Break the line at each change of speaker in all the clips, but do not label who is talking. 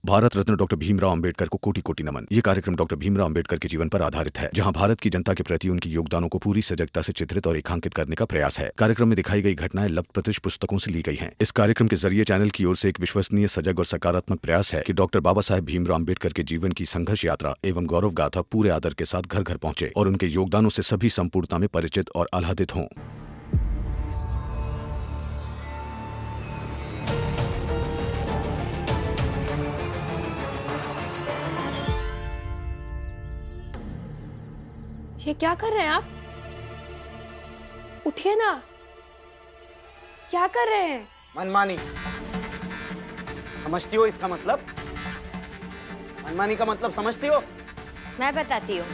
Bharat Ratna doctor Bhimrao Ambedkar को कोटि कोटि नमन। ये कार्यक्रम डॉक्टर भीमराव अंबेडकर के जीवन पर आधारित है, जहां भारत की जनता के प्रति उनके योगदानों को पूरी सजगता से चित्रित और रेखांकित करने का प्रयास है। कार्यक्रम में दिखाई गई घटनाएं लब्ध-प्रतिष्ठ पुस्तकों से ली गई हैं। इस कार्यक्रम के जरिए चैनल की ओर से एक विश्वसनीय, सजग और सकारात्मक प्रयास है कि डॉक्टर बाबा साहेब भीमराव अंबेडकर के जीवन की संघर्ष यात्रा एवं गौरव गाथा पूरे आदर के साथ घर घर पहुंचे और उनके योगदानों से सभी संपूर्णता में परिचित और आह्लादित हों।
ये क्या कर रहे हैं आप? उठिए ना। क्या कर रहे हैं?
मनमानी। समझती हो इसका मतलब? मनमानी का मतलब समझती हो?
मैं बताती हूँ।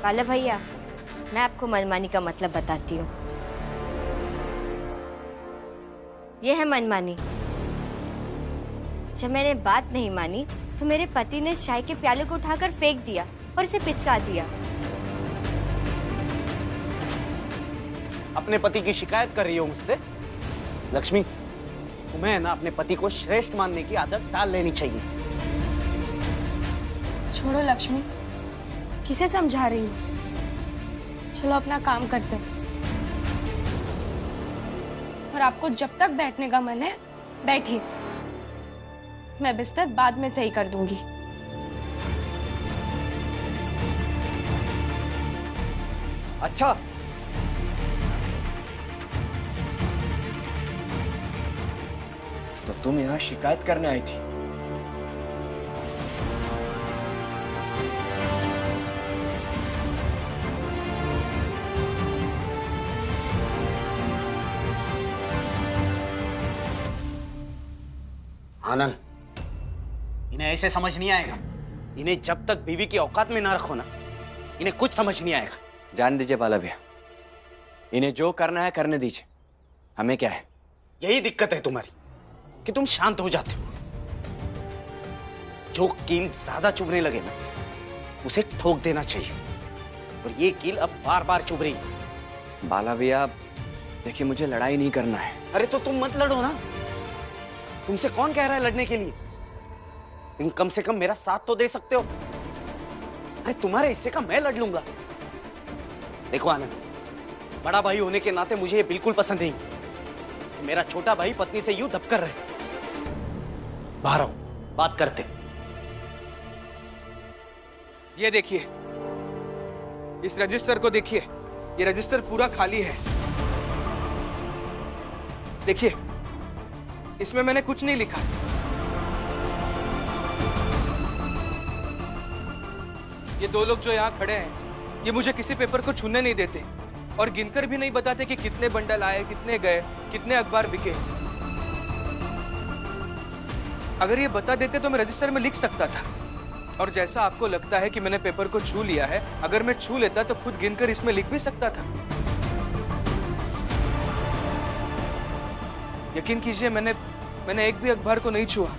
बाला भैया, मैं आपको मनमानी का मतलब बताती हूँ। ये है मनमानी। जब मैंने बात नहीं मानी तो मेरे पति ने चाय के प्याले को उठाकर फेंक दिया और इसे पिचका दिया।
अपने पति की शिकायत कर रही हो मुझसे? लक्ष्मी, तुम्हें ना अपने पति को श्रेष्ठ मानने की आदत डाल लेनी चाहिए।
छोड़ो लक्ष्मी, किसे समझा रही हो? चलो अपना काम करते हैं। और आपको जब तक बैठने का मन है, बैठिए। मैं बिस्तर बाद में सही कर दूंगी।
अच्छा,
तो तुम यहाँ शिकायत करने आई थी?
आनंद, इन्हें ऐसे समझ नहीं आएगा। इन्हें जब तक बीवी की औकात में ना रखो ना, इन्हें कुछ समझ नहीं आएगा।
जान दीजिए बाला भैया, इन्हें जो करना है करने दीजिए, हमें क्या है।
यही दिक्कत है तुम्हारी कि तुम शांत हो जाते हो। जो कील ज्यादा चुभने लगे ना, उसे ठोक देना चाहिए। और ये कील अब बार बार चुभ रही है।
बाला भैया देखिए, मुझे लड़ाई नहीं करना है।
अरे तो तुम मत लड़ो ना। तुमसे कौन कह रहा है लड़ने के लिए? तुम कम से कम मेरा साथ तो दे सकते हो। अरे तुम्हारे हिस्से का मैं लड़ लूंगा। देखो आनंद, बड़ा भाई होने के नाते मुझे ये बिल्कुल पसंद नहीं कि मेरा छोटा भाई पत्नी से यूं दबकर रहे। बाहर आओ, बात करते।
ये देखिए, इस रजिस्टर को देखिए। ये रजिस्टर पूरा खाली है। देखिए, इसमें मैंने कुछ नहीं लिखा। ये दो लोग जो यहाँ खड़े हैं, ये मुझे किसी पेपर को छूने नहीं देते और गिनकर भी नहीं बताते कि कितने बंडल आए, कितने गए, कितने अखबार बिके। अगर ये बता देते तो मैं रजिस्टर में लिख सकता था। और जैसा आपको लगता है कि मैंने पेपर को छू लिया है, अगर मैं छू लेता तो खुद गिनकर इसमें लिख भी सकता था। यकीन कीजिए, मैंने एक भी अखबार को नहीं छुआ।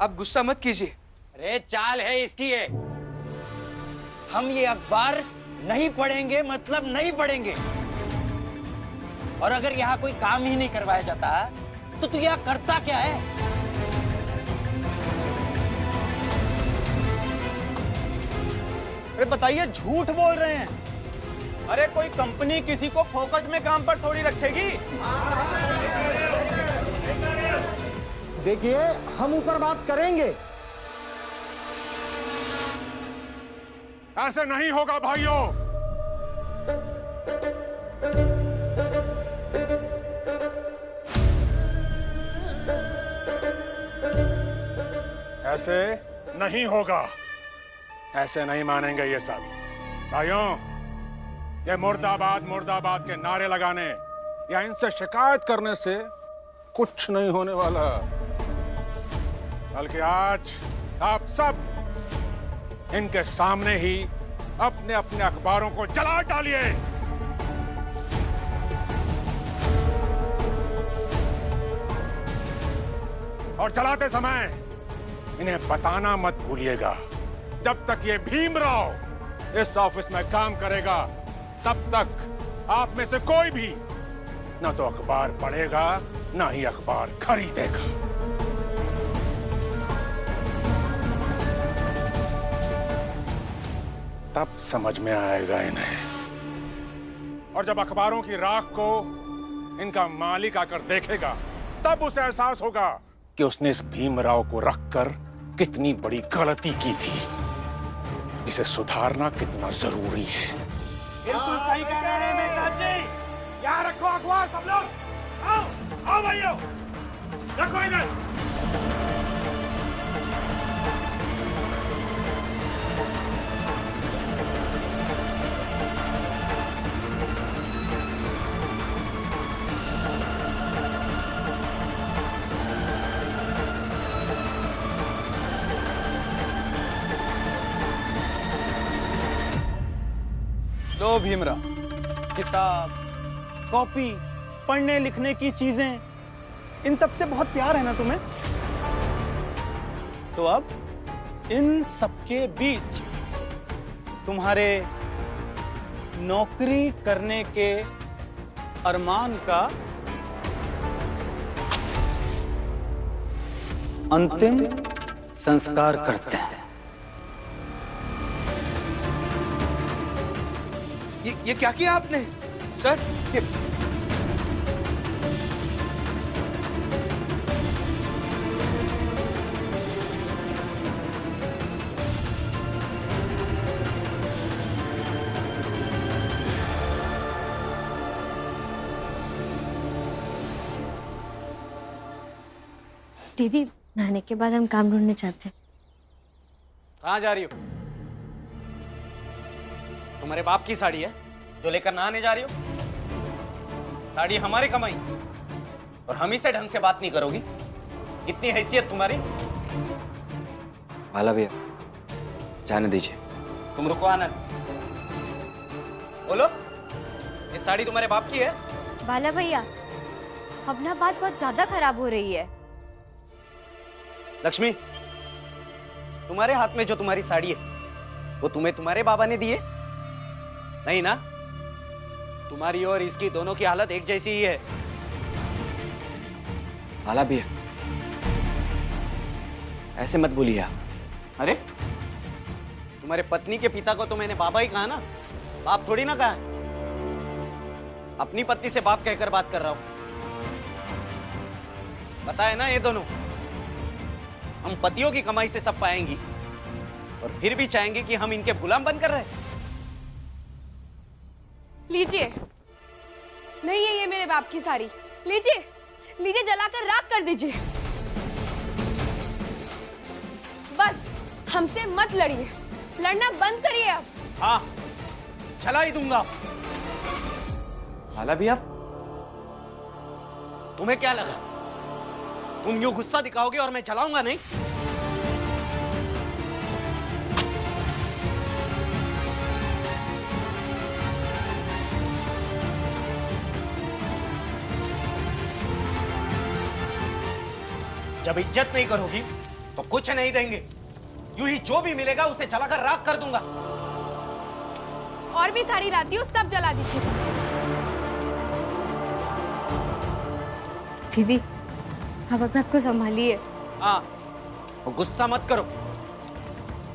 आप गुस्सा मत कीजिए।
अरे चाल है इसकी है। हम ये अखबार नहीं पढ़ेंगे मतलब नहीं पढ़ेंगे। और अगर यहाँ कोई काम ही नहीं करवाया जाता तो तू यहाँ करता क्या है?
अरे बताइए, झूठ बोल रहे हैं। अरे कोई कंपनी किसी को फोकट में काम पर थोड़ी रखेगी। देखिए, हम ऊपर बात करेंगे।
ऐसे नहीं होगा भाइयों। ऐसे नहीं होगा। ऐसे नहीं मानेंगे ये सब। भाइयों, ये मुर्दाबाद मुर्दाबाद के नारे लगाने या इनसे शिकायत करने से कुछ नहीं होने वाला। बल्कि आज आप सब इनके सामने ही अपने अपने अखबारों को जला डालिए। और जलाते समय इन्हें बताना मत भूलिएगा, जब तक ये भीमराव इस ऑफिस में काम करेगा तब तक आप में से कोई भी न तो अखबार पढ़ेगा ना ही अखबार खरीदेगा। तब समझ में आएगा इन्हें। और जब अखबारों की राख को इनका मालिक आकर देखेगा, तब उसे एहसास होगा कि उसने इस भीमराव को रखकर कितनी बड़ी गलती की थी, जिसे सुधारना कितना जरूरी है।
बिल्कुल सही कह रहे हैं मेघनाथ जी। यहाँ रखो अखबार सब लोग। आओ आओ भाइयों, रखो इधर। लो भीमराव, किताब, कॉपी, पढ़ने लिखने की चीजें, इन सब से बहुत प्यार है ना तुम्हें? तो अब इन सबके बीच तुम्हारे नौकरी करने के अरमान का अंतिम संस्कार करते हैं।
ये क्या किया आपने सर?
दीदी, नहाने के बाद हम काम ढूंढने चाहते हैं।
कहाँ जा रही हो? तुम्हारे बाप की साड़ी है जो लेकर नहाने जा रही हो? साड़ी हमारी कमाई और हम ही से ढंग से बात नहीं करोगी? इतनी हैसियत तुम्हारी?
भाला भैया, जाने दीजिए।
तुम रुको आनंद। बोलो, ये साड़ी तुम्हारे बाप की है?
बाला भैया, अब ना बात बहुत ज्यादा खराब हो रही है।
लक्ष्मी, तुम्हारे हाथ में जो तुम्हारी साड़ी है वो तुम्हें तुम्हारे बाबा ने दी है? नहीं ना? तुम्हारी और इसकी दोनों की हालत एक जैसी ही है।
भाला भैया, ऐसे मत बोलिए आप।
अरे, तुम्हारे पत्नी के पिता को तो मैंने बाबा ही कहा ना, बाप थोड़ी ना कहा। अपनी पत्नी से बाप कहकर बात कर रहा हूं। बताए ना ये दोनों, हम पतियों की कमाई से सब पाएंगी और फिर भी चाहेंगे कि हम इनके गुलाम बनकर रहे।
लीजिए, नहीं है ये मेरे बाप की साड़ी। लीजिए, लीजिए, जलाकर राख कर दीजिए। बस हमसे मत लड़िए, लड़ना बंद करिए अब।
हाँ, जला ही दूंगा।
भाला भैया,
तुम्हें क्या लगा तुम यूं गुस्सा दिखाओगे और मैं जलाऊंगा नहीं? जब इज्जत नहीं करोगी तो कुछ नहीं देंगे। यूं ही जो भी मिलेगा उसे जलाकर राख कर दूंगा।
और भी सारी लाती हूँ, सब जला दीजिए।
दीदी, आप अपने आप को संभालिए।
हाँ, और गुस्सा मत करो।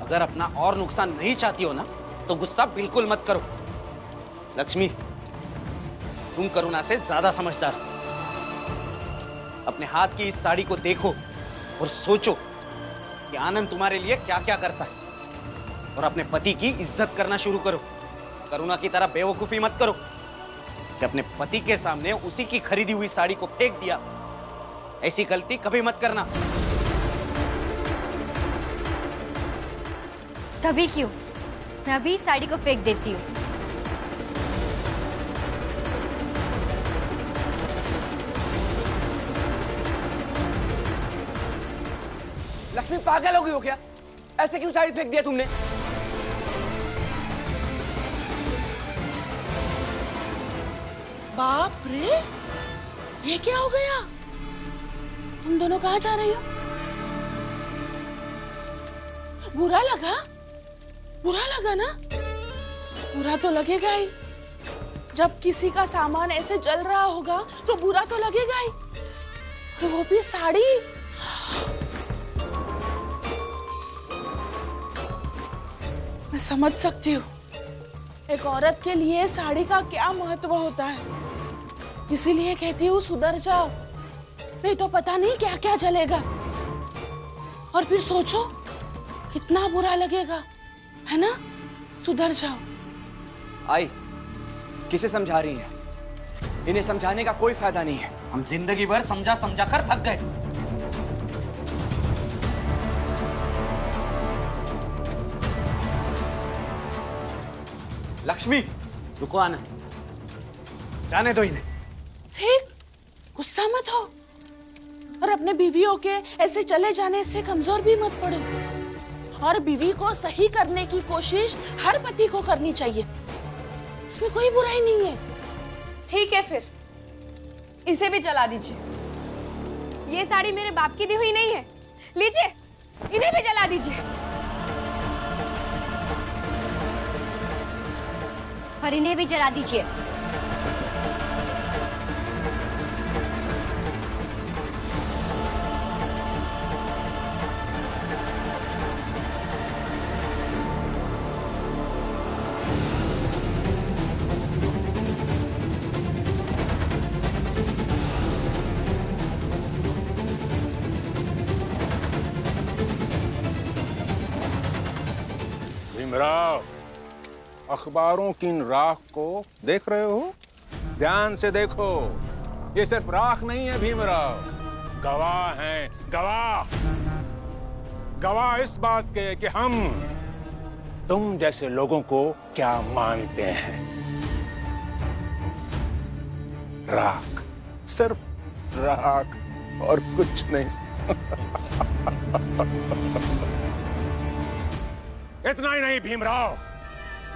अगर अपना और नुकसान नहीं चाहती हो ना तो गुस्सा बिल्कुल मत करो। लक्ष्मी, तुम करुणा से ज्यादा समझदार हो। अपने हाथ की इस साड़ी को देखो और सोचो कि आनंद तुम्हारे लिए क्या क्या करता है, और अपने पति की इज्जत करना शुरू करो। करुणा की तरह बेवकूफी मत करो कि अपने पति के सामने उसी की खरीदी हुई साड़ी को फेंक दिया। ऐसी गलती कभी मत करना।
तभी क्यों, मैं अभी इस साड़ी को फेंक देती हूँ।
लक्ष्मी, पागल हो गई हो क्या? ऐसे क्यों साड़ी फेंक दिया तुमने?
बाप रे, ये क्या हो गया? तुम दोनों कहाँ जा रही हो? बुरा लगा? बुरा लगा ना? बुरा तो लगेगा ही। जब किसी का सामान ऐसे जल रहा होगा तो बुरा तो लगेगा ही। वो भी साड़ी। मैं समझ सकती हूँ एक औरत के लिए साड़ी का क्या महत्व होता है, इसीलिए कहती हूँ सुधर जाओ, नहीं तो पता नहीं क्या क्या चलेगा। और फिर सोचो कितना बुरा लगेगा, है ना? सुधर जाओ।
आई, किसे समझा रही है? इन्हें समझाने का कोई फायदा नहीं है।
हम जिंदगी भर समझा समझा कर थक गए। लक्ष्मी, रुको आनंद, जाने दो इन्हें।
ठीक, गुस्सा मत हो और अपने बीवियों के ऐसे चले जाने से कमजोर भी मत पड़ो। और बीवी को सही करने की कोशिश हर पति को करनी चाहिए, इसमें कोई बुराई नहीं है।
ठीक है, फिर इसे भी जला दीजिए। ये साड़ी मेरे बाप की दी हुई नहीं है, लीजिए इन्हें भी जला दीजिए।
और इन्हें भी जला दीजिए।
भीमराव, अखबारों की इन राख को देख रहे हो? ध्यान से देखो, ये सिर्फ राख नहीं है भीमराव, गवाह हैं, गवाह। गवाह इस बात के कि हम तुम जैसे लोगों को क्या मानते हैं। राख, सिर्फ राख और कुछ नहीं। इतना ही नहीं भीमराव,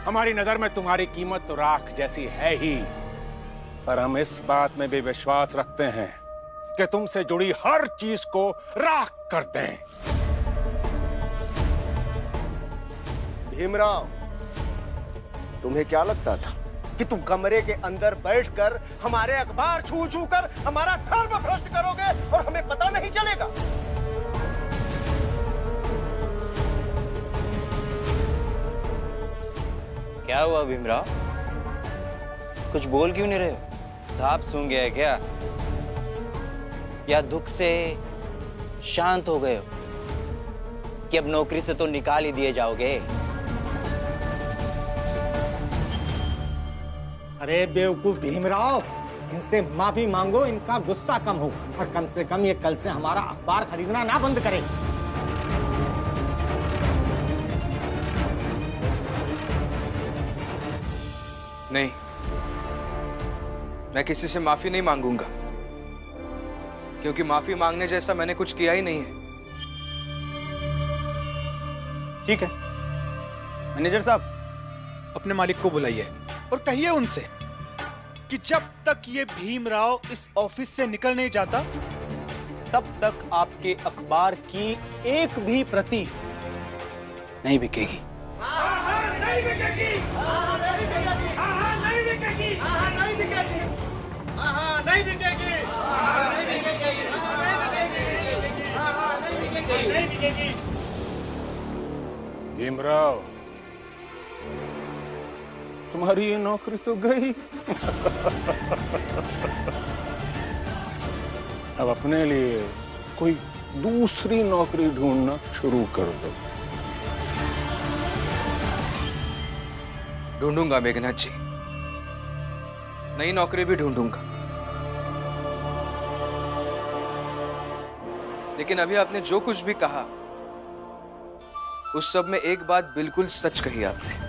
हमारी नजर में तुम्हारी कीमत तो राख जैसी है ही, पर हम इस बात में भी विश्वास रखते हैं कि तुमसे जुड़ी हर चीज को राख कर दें।
भीमराव, तुम्हें क्या लगता था कि तुम कमरे के अंदर बैठकर हमारे अखबार छू छू कर हमारा धर्म भ्रष्ट करोगे और हमें पता नहीं चलेगा?
क्या हुआ भीमराव, कुछ बोल क्यों नहीं रहे हो? सांप सूंघ गया है क्या, या दुख से शांत हो गए हो कि अब नौकरी से तो निकाल ही दिए जाओगे?
अरे बेवकूफ भीमराव, इनसे माफी मांगो, इनका गुस्सा कम हो और कम से कम ये कल से हमारा अखबार खरीदना ना बंद करें।
नहीं, मैं किसी से माफी नहीं मांगूंगा, क्योंकि माफी मांगने जैसा मैंने कुछ किया ही नहीं है।
ठीक है मैनेजर साहब, अपने मालिक को बुलाइए और कहिए उनसे कि जब तक ये भीमराव इस ऑफिस से निकल नहीं जाता, तब तक आपके अखबार की एक भी प्रति नहीं बिकेगी।
नहीं बिकेगी, नहीं बिकेगी, नहीं बिकेगी, नहीं बिकेगी, नहीं बिकेगी।
भीमराव, तुम्हारी ये नौकरी तो गई। अब अपने लिए कोई दूसरी नौकरी ढूंढना शुरू कर दो।
ढूंढूंगा मेघनाथ जी, नई नौकरी भी ढूंढूंगा, लेकिन अभी आपने जो कुछ भी कहा उस सब में एक बात बिल्कुल सच कही आपने।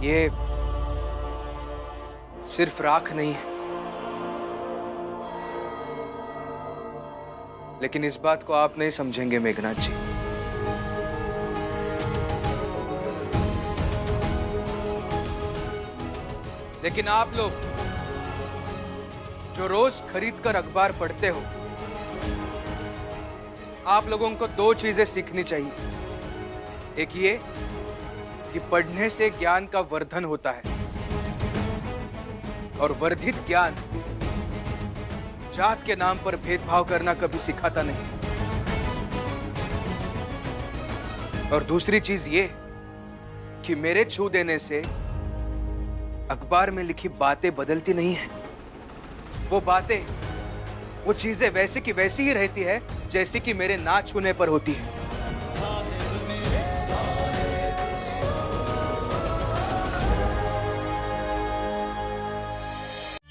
ये सिर्फ राख नहीं है, लेकिन इस बात को आप नहीं समझेंगे मेघनाथ जी। लेकिन आप लोग जो रोज खरीद कर अखबार पढ़ते हो, आप लोगों को दो चीजें सीखनी चाहिए। एक ये कि पढ़ने से ज्ञान का वर्धन होता है, और वर्धित ज्ञान जात के नाम पर भेदभाव करना कभी सिखाता नहीं। और दूसरी चीज ये कि मेरे छू देने से अखबार में लिखी बातें बदलती नहीं है। वो बातें, वो चीजें वैसे की वैसी ही रहती है जैसी कि मेरे ना छूने पर होती है।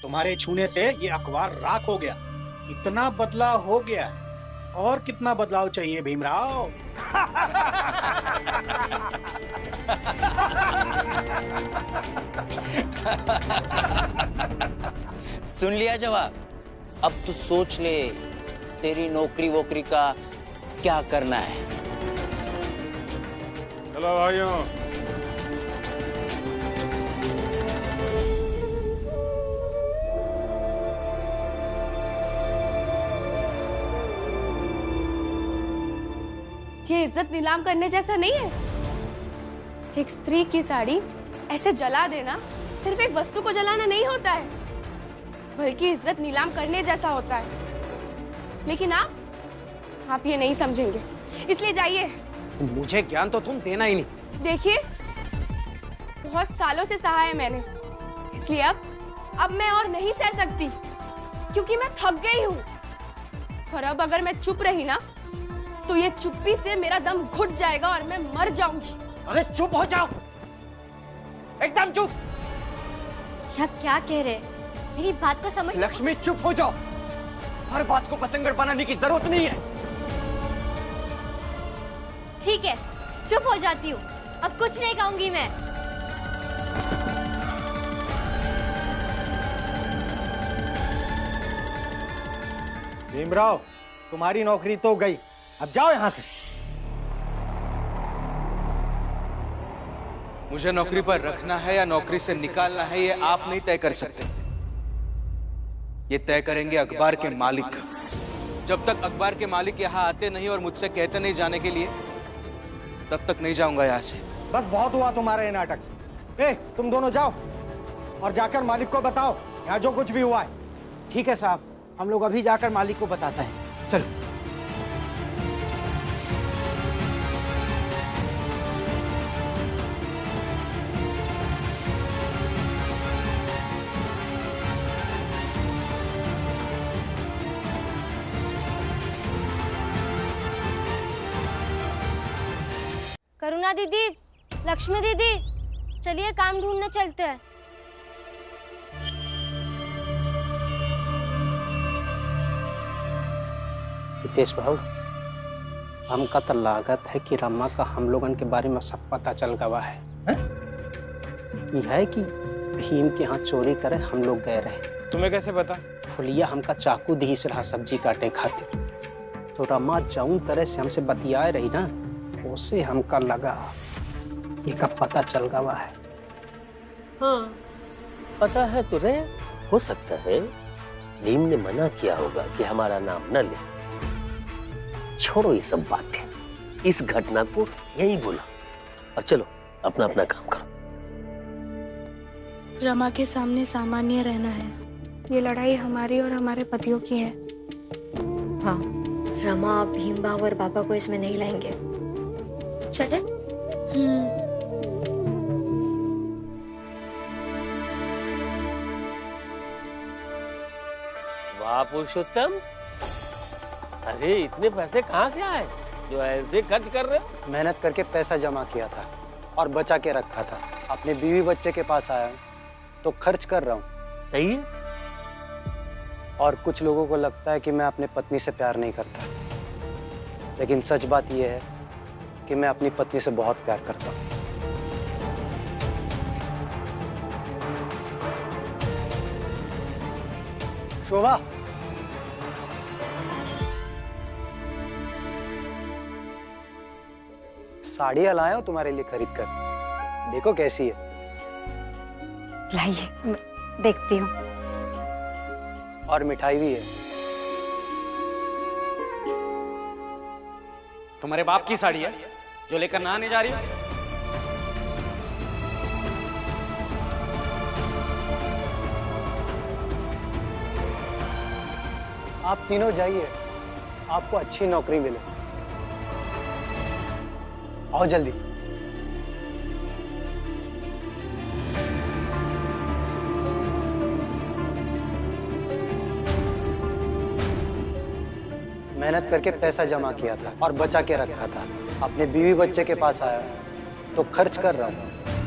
तुम्हारे छूने से ये अखबार राख हो गया। इतना बदलाव हो गया है, और कितना बदलाव चाहिए भीमराव?
सुन लिया जवाब? अब तू सोच ले तेरी नौकरी वोकरी का क्या करना है।
चलो भाइयों,
ये इज्जत नीलाम करने जैसा नहीं है। एक स्त्री की साड़ी ऐसे जला देना सिर्फ एक वस्तु को जलाना नहीं होता है, बल्कि इज्जत नीलाम करने जैसा होता है। लेकिन आप ये नहीं समझेंगे, इसलिए जाइए।
मुझे ज्ञान तो तुम देना ही नहीं।
देखिए, बहुत सालों से सहा है मैंने, इसलिए अब मैं और नहीं सह सकती, क्योंकि मैं थक गई हूँ। और अब अगर मैं चुप रही ना, तो ये चुप्पी से मेरा दम घुट जाएगा और मैं मर जाऊंगी।
अरे चुप हो जाओ, एकदम चुप।
आप क्या कह रहे? मेरी बात को समझ।
लक्ष्मी चुप हो जाओ, हर बात को पतंगड़ बनाने की जरूरत नहीं है।
ठीक है, चुप हो जाती हूँ। अब कुछ नहीं कहूंगी मैं।
भीमराव, तुम्हारी नौकरी तो गई, अब जाओ यहां से।
मुझे नौकरी पर रखना है या नौकरी से निकालना है, ये आप नहीं तय कर सकते। ये तय करेंगे अखबार के मालिक। जब तक अखबार के मालिक यहाँ आते नहीं और मुझसे कहते नहीं जाने के लिए, तब तक नहीं जाऊंगा यहाँ से।
बस बहुत हुआ तुम्हारा ये नाटक। तुम दोनों जाओ और जाकर मालिक को बताओ यहाँ जो कुछ भी हुआ है।
ठीक है साहब, हम लोग अभी जाकर मालिक को बताते हैं। चलो।
करुणा दीदी, लक्ष्मी दीदी, चलिए काम ढूंढने चलते हैं।
हितेश बाबू, हमका तो लागत है कि रमा का हम लोगन के बारे में सब पता चल गवा है। यह है कि भीम के यहाँ चोरी करे हम लोग गए रहे।
तुम्हें कैसे पता?
फुलिया हमका चाकू दीस रहा सब्जी काटे खातिर, तो रमा जौन तरह से हमसे बतियाए रही ना, उसे हमका लगा ये का पता चल गवा है।
हाँ, पता है तुझे? हो सकता है भीम ने मना किया होगा कि हमारा नाम न ले। छोड़ो ये सब बातें, इस घटना को यहीं भूलो और चलो अपना अपना काम करो।
रमा के सामने सामान्य रहना है।
ये लड़ाई हमारी और हमारे पतियों की है।
हाँ, रमा भीम बाबू और बाबा को इसमें नहीं लाएंगे। चले?
वाह पुरुषोत्तम, अरे इतने पैसे कहाँ से आए जो ऐसे खर्च कर रहे हो?
मेहनत करके पैसा जमा किया था और बचा के रखा था। अपने बीवी बच्चे के पास आया हूँ तो खर्च कर रहा हूँ।
सही है।
और कुछ लोगों को लगता है कि मैं अपने पत्नी से प्यार नहीं करता, लेकिन सच बात यह है कि मैं अपनी पत्नी से बहुत प्यार करता हूँ। शोभा, साड़ियाँ लाया हूं तुम्हारे लिए खरीद कर, देखो कैसी है।
लाइए, मैं देखती हूँ।
और मिठाई भी है।
तुम्हारे बाप की साड़ी है जो लेकर नहाने जा रही हो?
आप तीनों जाइए, आपको अच्छी नौकरी मिले। आओ जल्दी। मेहनत करके पैसा जमा किया था और बचा के रखा था। अपने बीवी बच्चे के पास आया तो खर्च कर रहा हूं।